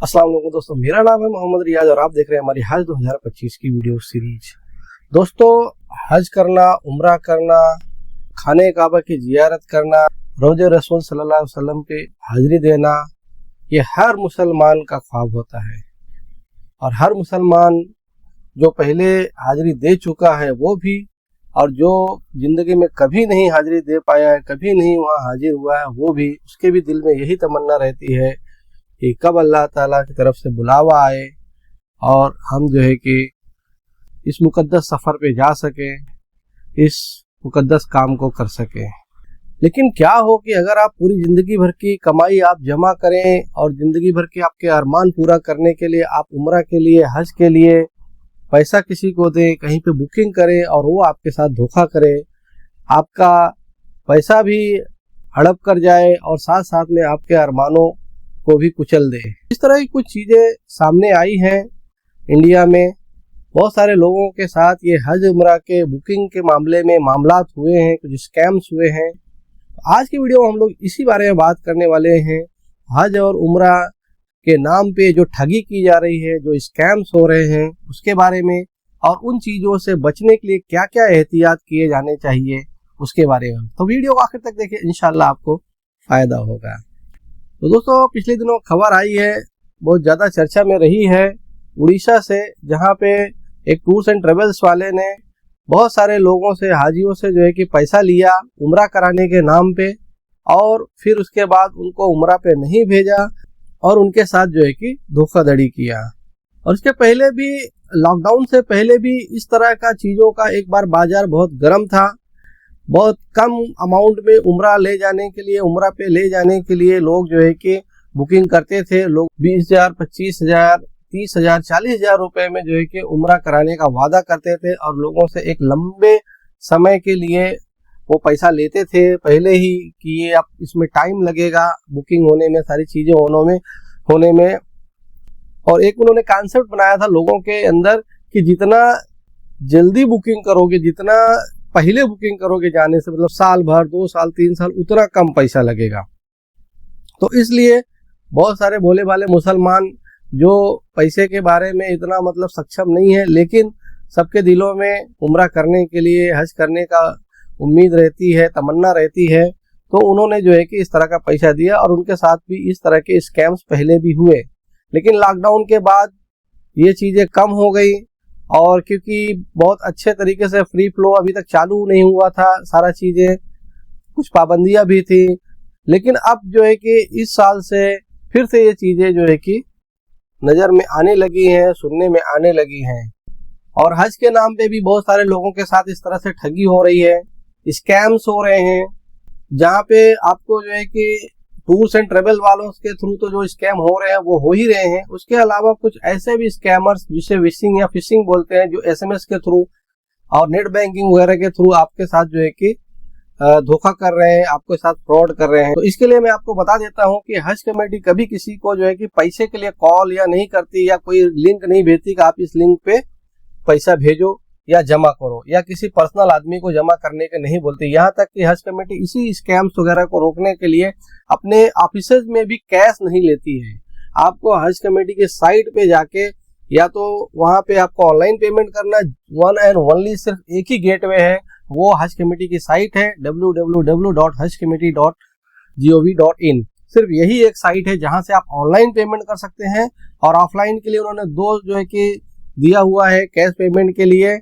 अस्सलाम वालेकुम दोस्तों, मेरा नाम है मोहम्मद रियाज और आप देख रहे हैं हमारी हज 2025 की वीडियो सीरीज। दोस्तों, हज करना, उम्रा करना, खाने काबा की जियारत करना, रोज़े रसूल सल्लल्लाहु अलैहि वसल्लम के हाजिरी देना, ये हर मुसलमान का ख्वाब होता है। और हर मुसलमान जो पहले हाजिरी दे चुका है वो भी, और जो ज़िंदगी में कभी नहीं हाजिरी दे पाया है, कभी नहीं वहाँ हाजिर हुआ है, वो भी, उसके भी दिल में यही तमन्ना रहती है कि कब अल्लाह ताला की तरफ से बुलावा आए और हम जो है कि इस मुकद्दस सफ़र पे जा सकें, इस मुकद्दस काम को कर सकें। लेकिन क्या हो कि अगर आप पूरी ज़िंदगी भर की कमाई आप जमा करें और ज़िंदगी भर के आपके अरमान पूरा करने के लिए आप उम्रा के लिए, हज के लिए पैसा किसी को दें, कहीं पे बुकिंग करें और वो आपके साथ धोखा करे, आपका पैसा भी हड़प कर जाए और साथ साथ में आपके अरमानों को भी कुचल दे। इस तरह की कुछ चीज़ें सामने आई हैं इंडिया में। बहुत सारे लोगों के साथ ये हज उम्रा के बुकिंग के मामले में मामलात हुए हैं, कुछ स्कैम्स हुए हैं। आज की वीडियो में हम लोग इसी बारे में बात करने वाले हैं। हज और उम्रा के नाम पे जो ठगी की जा रही है, जो स्कैम्स हो रहे हैं, उसके बारे में, और उन चीज़ों से बचने के लिए क्या क्या एहतियात किए जाने चाहिए उसके बारे में। तो वीडियो को आखिर तक देखिए, इंशाल्लाह आपको फ़ायदा होगा। तो दोस्तों, पिछले दिनों खबर आई है, बहुत ज़्यादा चर्चा में रही है, उड़ीसा से, जहाँ पे एक टूर्स एंड ट्रेवल्स वाले ने बहुत सारे लोगों से, हाजियों से जो है कि पैसा लिया उम्रा कराने के नाम पे, और फिर उसके बाद उनको उम्रा पे नहीं भेजा और उनके साथ जो है कि धोखाधड़ी किया। और इसके पहले भी, लॉकडाउन से पहले भी इस तरह का चीज़ों का एक बार बाजार बहुत गर्म था। बहुत कम अमाउंट में उम्रा ले जाने के लिए, उम्रा पे ले जाने के लिए लोग जो है कि बुकिंग करते थे। लोग 20,000, 25,000, 30,000, 40,000 रुपए में जो है कि उम्रा कराने का वादा करते थे और लोगों से एक लंबे समय के लिए वो पैसा लेते थे पहले ही कि ये आप, इसमें टाइम लगेगा बुकिंग होने में, सारी चीज़ें होने में। और एक उन्होंने कॉन्सेप्ट बनाया था लोगों के अंदर कि जितना जल्दी बुकिंग करोगे, जितना पहले बुकिंग करोगे जाने से, मतलब साल भर, 2 साल, 3 साल, उतना कम पैसा लगेगा। तो इसलिए बहुत सारे भोले भाले मुसलमान जो पैसे के बारे में इतना मतलब सक्षम नहीं है, लेकिन सबके दिलों में उम्रा करने के लिए, हज करने का उम्मीद रहती है, तमन्ना रहती है, तो उन्होंने जो है कि इस तरह का पैसा दिया और उनके साथ भी इस तरह के स्कैम्स पहले भी हुए। लेकिन लॉकडाउन के बाद ये चीज़ें कम हो गई, और क्योंकि बहुत अच्छे तरीके से फ्री फ्लो अभी तक चालू नहीं हुआ था, सारा चीज़ें, कुछ पाबंदियां भी थी। लेकिन अब जो है कि इस साल से फिर से ये चीज़ें जो है कि नज़र में आने लगी हैं, सुनने में आने लगी हैं। और हज के नाम पे भी बहुत सारे लोगों के साथ इस तरह से ठगी हो रही है, स्कैम्स हो रहे हैं, जहाँ पे आपको जो है कि टूर्स एंड ट्रेवल वालों के थ्रू तो जो स्कैम हो रहे हैं वो हो ही रहे हैं। उसके अलावा कुछ ऐसे भी स्कैमर्स, जिसे विशिंग या फिशिंग बोलते हैं, जो SMS के थ्रू और नेट बैंकिंग वगैरह के थ्रू आपके साथ जो है कि धोखा कर रहे हैं, आपके साथ फ्रॉड कर रहे हैं। तो इसके लिए मैं आपको बता देता हूं कि हज कमेटी कभी किसी को जो है कि पैसे के लिए कॉल या नहीं करती, या कोई लिंक नहीं भेजती कि आप इस लिंक पे पैसा भेजो या जमा करो, या किसी पर्सनल आदमी को जमा करने के नहीं बोलती। यहाँ तक कि हज कमेटी इसी स्कैम्स वगैरह को रोकने के लिए अपने ऑफिसेज में भी कैश नहीं लेती है। आपको हज कमेटी के साइट पे जाके, या तो वहाँ पे आपको ऑनलाइन पेमेंट करना, वन एंड ओनली सिर्फ एक ही गेटवे है, वो हज कमेटी की साइट है www.hajcommittee.gov.in। सिर्फ यही एक साइट है जहाँ से आप ऑनलाइन पेमेंट कर सकते हैं। और ऑफलाइन के लिए उन्होंने दो जो है कि दिया हुआ है कैश पेमेंट के लिए,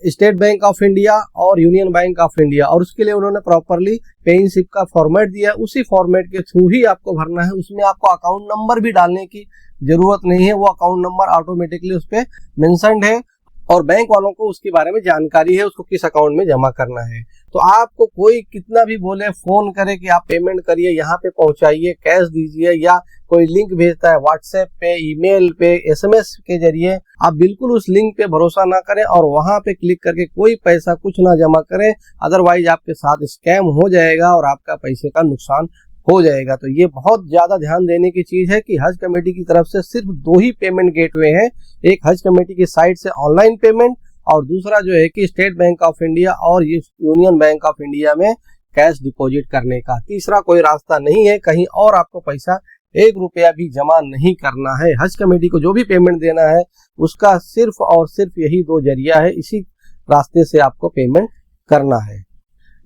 स्टेट बैंक ऑफ इंडिया और यूनियन बैंक ऑफ इंडिया। और उसके लिए उन्होंने प्रॉपरली पेइंग स्लिप का फॉर्मेट दिया, उसी फॉर्मेट के थ्रू ही आपको भरना है। उसमें आपको अकाउंट नंबर भी डालने की जरूरत नहीं है, वो अकाउंट नंबर ऑटोमेटिकली उस पर मेंशन्ड है, और बैंक वालों को उसके बारे में जानकारी है, उसको किस अकाउंट में जमा करना है। तो आपको कोई कितना भी बोले, फोन करे कि आप पेमेंट करिए, यहाँ पे पहुंचाइए, कैश दीजिए, या कोई लिंक भेजता है व्हाट्सएप पे, ईमेल पे, SMS के जरिए, आप बिल्कुल उस लिंक पे भरोसा ना करें और वहां पे क्लिक करके कोई पैसा कुछ ना जमा करें। अदरवाइज आपके साथ स्कैम हो जाएगा और आपका पैसे का नुकसान हो जाएगा। तो ये बहुत ज्यादा ध्यान देने की चीज है कि हज कमेटी की तरफ से सिर्फ 2 ही पेमेंट गेटवे हैं, एक हज कमेटी की साइट से ऑनलाइन पेमेंट, और दूसरा जो है कि स्टेट बैंक ऑफ इंडिया और यूनियन बैंक ऑफ इंडिया में कैश डिपॉजिट करने का। तीसरा कोई रास्ता नहीं है कहीं और आपको पैसा 1 रुपया भी जमा नहीं करना है। हज कमेटी को जो भी पेमेंट देना है उसका सिर्फ और सिर्फ यही 2 जरिया है, इसी रास्ते से आपको पेमेंट करना है।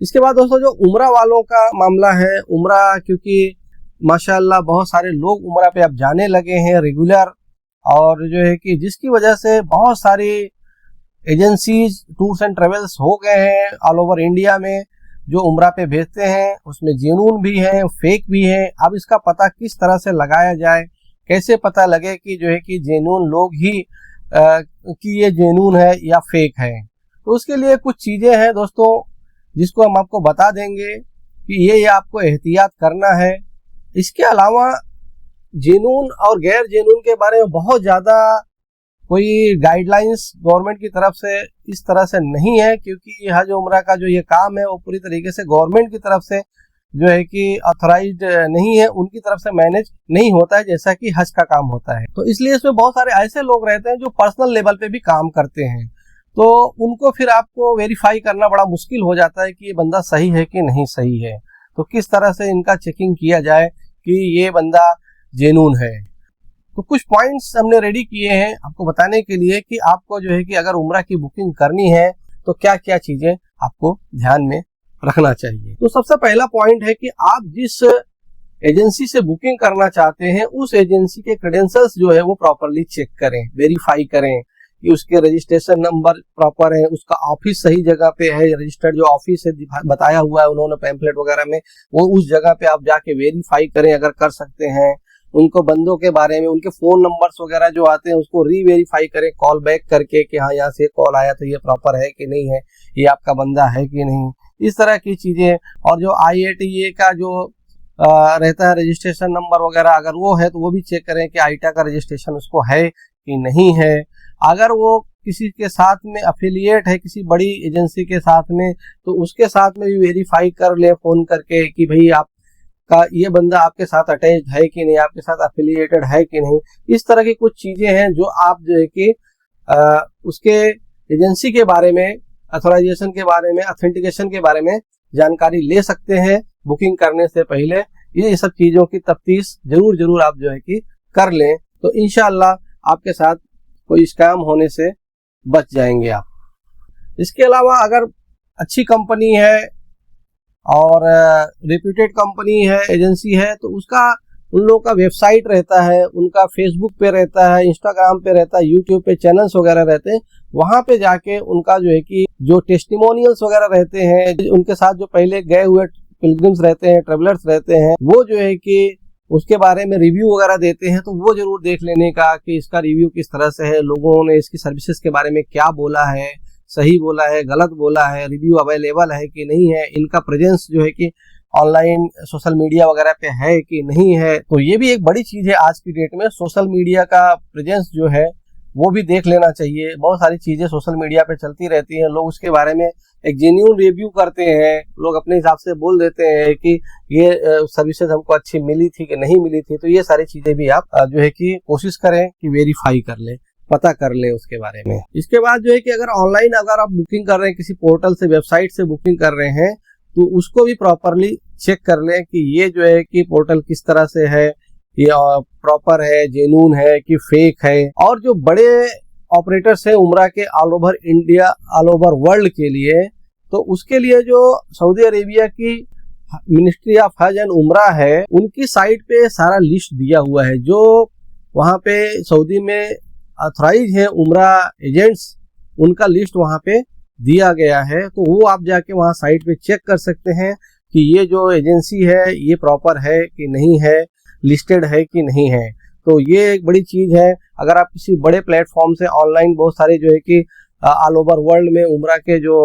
इसके बाद दोस्तों जो उम्रा वालों का मामला है, उम्रा क्योंकि माशाअल्लाह बहुत सारे लोग उम्रा पे अब जाने लगे हैं रेगुलर, और जो है कि जिसकी वजह से बहुत सारी एजेंसीज टूर्स एंड ट्रेवल्स हो गए हैं ऑल ओवर इंडिया में, जो उम्रा पे भेजते हैं उसमें जेनून भी है, फेक भी है। अब इसका पता किस तरह से लगाया जाए, कैसे पता लगे कि जो है कि जेनून लोग ही कि ये जेनून है या फेक है, तो उसके लिए कुछ चीजें हैं दोस्तों जिसको हम आपको बता देंगे कि ये आपको एहतियात करना है। इसके अलावा जेनून और गैर जेनून के बारे में बहुत ज़्यादा कोई गाइडलाइंस गवर्नमेंट की तरफ से इस तरह से नहीं है, क्योंकि हज उम्रा का जो ये काम है वो पूरी तरीके से गवर्नमेंट की तरफ से जो है कि ऑथराइज्ड नहीं है, उनकी तरफ से मैनेज नहीं होता है जैसा कि हज का काम होता है। तो इसलिए इसमें बहुत सारे ऐसे लोग रहते हैं जो पर्सनल लेवल पे भी काम करते हैं, तो उनको फिर आपको वेरीफाई करना बड़ा मुश्किल हो जाता है कि ये बंदा सही है कि नहीं सही है। तो किस तरह से इनका चेकिंग किया जाए कि ये बंदा जेनून है। तो कुछ पॉइंट्स हमने रेडी किए हैं आपको बताने के लिए कि आपको जो है कि अगर उम्रा की बुकिंग करनी है तो क्या क्या चीजें आपको ध्यान में रखना चाहिए। तो सबसे पहला पॉइंट है कि आप जिस एजेंसी से बुकिंग करना चाहते हैं उस एजेंसी के क्रेडेंशियल्स जो है वो प्रॉपरली चेक करें, वेरीफाई करें कि उसके रजिस्ट्रेशन नंबर प्रॉपर है, उसका ऑफिस सही जगह पे है, रजिस्टर्ड जो ऑफिस है बताया हुआ है उन्होंने पैम्फलेट वगैरह में, वो उस जगह पे आप जाके वेरीफाई करें अगर कर सकते हैं। उनको बंदों के बारे में, उनके फोन नंबर्स वगैरह जो आते हैं उसको री-वेरीफाई करें कॉल बैक करके कि हाँ यहाँ से कॉल आया तो ये प्रॉपर है कि नहीं है, ये आपका बंदा है कि नहीं, इस तरह की चीजें। और जो IATA का जो रहता है रजिस्ट्रेशन नंबर वगैरह, अगर वो है तो वो भी चेक करें कि आईटा का रजिस्ट्रेशन उसको है कि नहीं है। अगर वो किसी के साथ में अफिलिएट है किसी बड़ी एजेंसी के साथ में, तो उसके साथ में भी वेरीफाई कर ले फोन करके कि भाई आपका ये बंदा आपके साथ अटैच है कि नहीं, आपके साथ अफिलिएटेड है कि नहीं। इस तरह की कुछ चीजें हैं जो आप जो है कि उसके एजेंसी के बारे में, ऑथराइजेशन के बारे में, ऑथेंटिकेशन के बारे में जानकारी ले सकते हैं बुकिंग करने से पहले। ये सब चीजों की तफ्तीश जरूर आप जो है कि कर लें, तो इंशाअल्लाह आपके साथ कोई स्कैम होने से बच जाएंगे आप। इसके अलावा अगर अच्छी कंपनी है और रेप्यूटेड कंपनी है, एजेंसी है, तो उसका उन लोगों का वेबसाइट रहता है, उनका फेसबुक पे रहता है, इंस्टाग्राम पे रहता है, यूट्यूब पे चैनल्स वगैरह रहते हैं, वहां पे जाके उनका जो है कि जो टेस्टिमोनियल्स वगैरह रहते हैं, उनके साथ जो पहले गए हुए पिलग्रिम्स रहते हैं, ट्रेवलर्स रहते हैं, वो जो है कि उसके बारे में रिव्यू वगैरह देते हैं, तो वो जरूर देख लेने का कि इसका रिव्यू किस तरह से है, लोगों ने इसकी सर्विसेज के बारे में क्या बोला है, सही बोला है, गलत बोला है, रिव्यू अवेलेबल है कि नहीं है, इनका प्रेजेंस जो है कि ऑनलाइन सोशल मीडिया वगैरह पे है कि नहीं है। तो ये भी एक बड़ी चीज है आज की डेट में, सोशल मीडिया का प्रेजेंस जो है वो भी देख लेना चाहिए। बहुत सारी चीजें सोशल मीडिया पे चलती रहती हैं, लोग उसके बारे में एक जेन्युइन रिव्यू करते हैं, लोग अपने हिसाब से बोल देते हैं कि ये सर्विसेज हमको अच्छी मिली थी कि नहीं मिली थी। तो ये सारी चीजें भी आप जो है कि कोशिश करें कि वेरीफाई कर ले, पता कर ले उसके बारे में। इसके बाद जो है कि अगर ऑनलाइन अगर आप बुकिंग कर रहे हैं, किसी पोर्टल से, वेबसाइट से बुकिंग कर रहे हैं, तो उसको भी प्रॉपरली चेक कर लें कि ये जो है कि पोर्टल किस तरह से है, ये प्रॉपर है, जेन्युइन है कि फेक है। और जो बड़े ऑपरेटर्स हैं उम्रा के all over India, all over world के लिए, तो उसके लिए जो सऊदी अरेबिया की मिनिस्ट्री ऑफ हज एंड उम्रा है, उनकी साइट पे सारा लिस्ट दिया हुआ है। जो वहाँ पे सऊदी में ऑथराइज है उम्रा एजेंट्स, उनका लिस्ट वहाँ पे दिया गया है, तो वो आप जाके वहाँ साइट पे चेक कर सकते हैं कि ये जो एजेंसी है ये प्रॉपर है कि नहीं है, लिस्टेड है कि नहीं है। तो ये एक बड़ी चीज है। अगर आप किसी बड़े प्लेटफॉर्म से ऑनलाइन बहुत सारे जो है कि ऑल ओवर वर्ल्ड में उम्रा के जो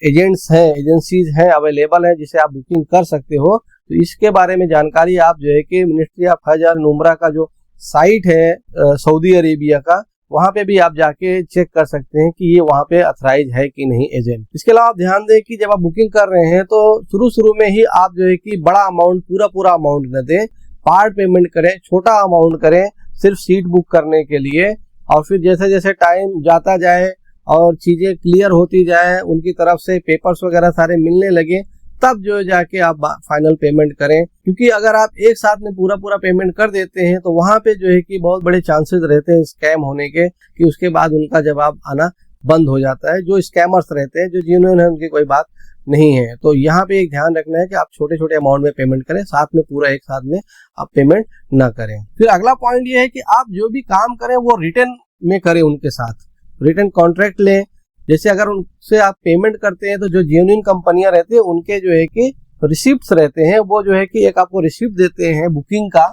एजेंट्स हैं, एजेंसीज हैं, अवेलेबल हैं जिसे आप बुकिंग कर सकते हो, तो इसके बारे में जानकारी आप जो है कि मिनिस्ट्री ऑफ हज एंड उम्रा का जो साइट है सऊदी अरेबिया का, वहां पे भी आप जाके चेक कर सकते हैं कि ये वहां पे अथराइज है कि नहीं एजेंट। इसके अलावा आप ध्यान दें कि जब आप बुकिंग कर रहे हैं तो शुरू में ही आप जो है कि बड़ा अमाउंट, पूरा अमाउंट न दें, पार्ट पेमेंट करें, छोटा अमाउंट करें सिर्फ सीट बुक करने के लिए। और फिर जैसे जैसे टाइम जाता जाए और चीजें क्लियर होती जाए, उनकी तरफ से पेपर्स वगैरह सारे मिलने लगे, तब जो जाके आप फाइनल पेमेंट करें, क्योंकि अगर आप एक साथ में पूरा पेमेंट कर देते हैं तो वहां पे जो है कि बहुत बड़े चांसेस रहते हैं स्कैम होने के, कि उसके बाद उनका जवाब आना बंद हो जाता है। जो स्कैमर्स रहते हैं, जो जेन्युइन है, उनकी कोई बात नहीं है। तो यहाँ पे एक ध्यान रखना है कि आप छोटे छोटे अमाउंट में पेमेंट करें, साथ में पूरा एक साथ में आप पेमेंट ना करें। फिर अगला पॉइंट ये है कि आप जो भी काम करें वो रिटर्न में करें, उनके साथ रिटर्न कॉन्ट्रैक्ट लें। जैसे अगर उनसे आप पेमेंट करते हैं तो जो जेन्युइन कंपनियां रहती है उनके जो है कि रिसिप्ट रहते हैं, वो जो है कि एक आपको रिसिप्ट देते हैं बुकिंग का,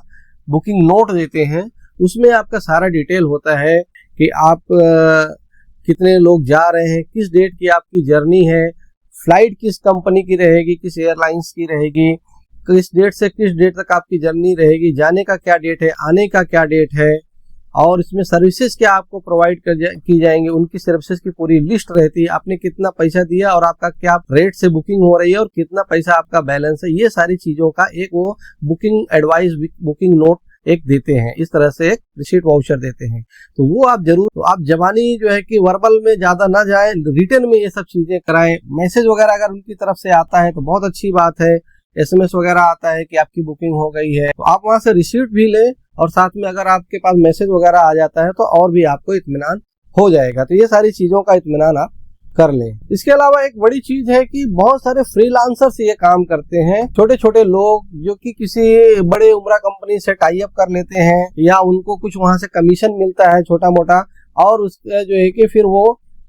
बुकिंग नोट देते हैं। उसमें आपका सारा डिटेल होता है कि आप कितने लोग जा रहे हैं, किस डेट की आपकी जर्नी है, फ्लाइट किस कंपनी की रहेगी, किस एयरलाइंस की रहेगी, किस डेट से किस डेट तक आपकी जर्नी रहेगी, जाने का क्या डेट है, आने का क्या डेट है, और इसमें सर्विसेज क्या आपको प्रोवाइड की जाएंगी, उनकी सर्विसेज की पूरी लिस्ट रहती है। आपने कितना पैसा दिया और आपका क्या रेट से बुकिंग हो रही है और कितना पैसा आपका बैलेंस है, ये सारी चीजों का एक वो बुकिंग एडवाइस, बुकिंग नोट एक देते हैं। इस तरह से एक रिसीट वाउचर देते हैं। तो वो आप जरूर, तो आप जबानी जो है कि वर्बल में ज्यादा ना जाए, रिटर्न में ये सब चीजें कराएं। मैसेज वगैरह अगर उनकी तरफ से आता है तो बहुत अच्छी बात है। SMS वगैरह आता है कि आपकी बुकिंग हो गई है, तो आप वहां से रिसीट भी लें, और साथ में अगर आपके पास मैसेज वगैरह आ जाता है तो और भी आपको इत्मीनान हो जाएगा। तो ये सारी चीजों का इत्मीनान आप कर लें। इसके अलावा एक बड़ी चीज है कि बहुत सारे फ्रीलांसर्स ये काम करते हैं, छोटे छोटे लोग जो कि किसी बड़े उम्रा कंपनी से टाई अप कर लेते हैं, या उनको कुछ वहां से कमीशन मिलता है छोटा मोटा, और उसका जो है कि फिर वो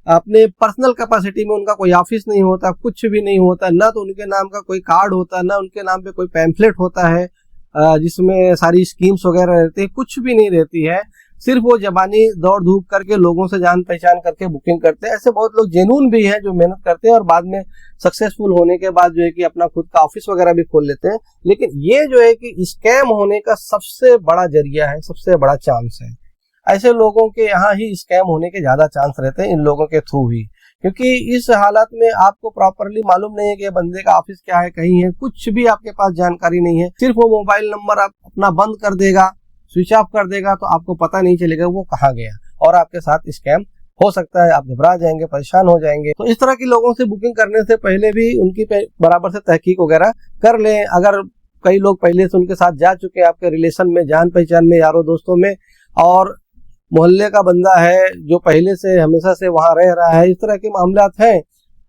अपने पर्सनल कैपेसिटी में, उनका कोई ऑफिस नहीं होता, कुछ भी नहीं होता, ना तो उनके नाम का कोई कार्ड होता, ना उनके नाम पे कोई पैम्फलेट होता है जिसमें सारी स्कीम्स वगैरह रहती है, कुछ भी नहीं रहती है। सिर्फ वो जबानी दौड़ धूप करके लोगों से जान पहचान करके बुकिंग करते हैं। ऐसे बहुत लोग जेन्युइन भी हैं जो मेहनत करते हैं और बाद में सक्सेसफुल होने के बाद जो है कि अपना खुद का ऑफिस वगैरह भी खोल लेते हैं। लेकिन ये जो है कि स्कैम होने का सबसे बड़ा जरिया है, सबसे बड़ा चांस है। ऐसे लोगों के यहाँ ही स्कैम होने के ज्यादा चांस रहते हैं, इन लोगों के थ्रू ही, क्योंकि इस हालत में आपको प्रॉपरली मालूम नहीं है कि बंदे का ऑफिस क्या है, कहीं है, कुछ भी आपके पास जानकारी नहीं है। सिर्फ वो मोबाइल नंबर आप अपना बंद कर देगा, स्विच ऑफ कर देगा, तो आपको पता नहीं चलेगा वो कहाँ गया, और आपके साथ स्कैम हो सकता है। आप घबरा जाएंगे, परेशान हो जाएंगे। तो इस तरह के लोगों से बुकिंग करने से पहले भी उनकी बराबर से तहकीक वगैरह कर लें। अगर कई लोग पहले से उनके साथ जा चुके हैं, आपके रिलेशन में, जान पहचान में, यारों दोस्तों में, और मोहल्ले का बंदा है जो पहले से हमेशा से वहां रह रहा है, इस तरह के मामलात हैं,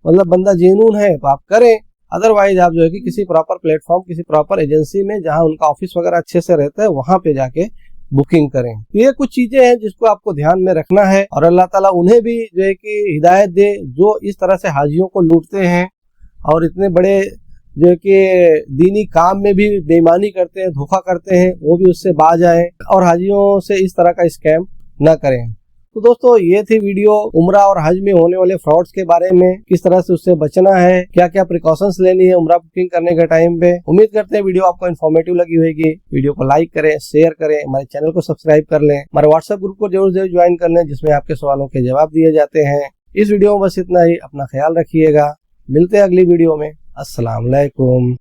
मतलब बंदा जेन्युइन है, तो आप करें। अदरवाइज आप जो है कि किसी प्रॉपर प्लेटफॉर्म, किसी प्रॉपर एजेंसी में जहां उनका ऑफिस वगैरह अच्छे से रहता है, वहां पे जाके बुकिंग करें। ये कुछ चीजें हैं जिसको आपको ध्यान में रखना है, और अल्लाह ताला उन्हें भी जो है कि हिदायत दे जो इस तरह से हाजियों को लूटते हैं और इतने बड़े जो कि दीनी काम में भी बेईमानी करते हैं, धोखा करते हैं, वो भी उससे बाज आए और हाजियों से इस तरह का स्कैम न करें। तो दोस्तों, ये थी वीडियो उम्रा और हज में होने वाले फ्रॉड्स के बारे में, किस तरह से उससे बचना है, क्या क्या प्रिकॉशंस लेनी है उम्रा बुकिंग करने के टाइम पे। उम्मीद करते हैं वीडियो आपको इन्फॉर्मेटिव लगी होगी। वीडियो को लाइक करें, शेयर करें, हमारे चैनल को सब्सक्राइब कर लें, हमारे व्हाट्सएप ग्रुप को जरूर ज्वाइन कर लें जिसमें आपके सवालों के जवाब दिए जाते हैं। इस वीडियो में बस इतना ही। अपना ख्याल रखिएगा, मिलते हैं अगली वीडियो में। अस्सलाम वालेकुम।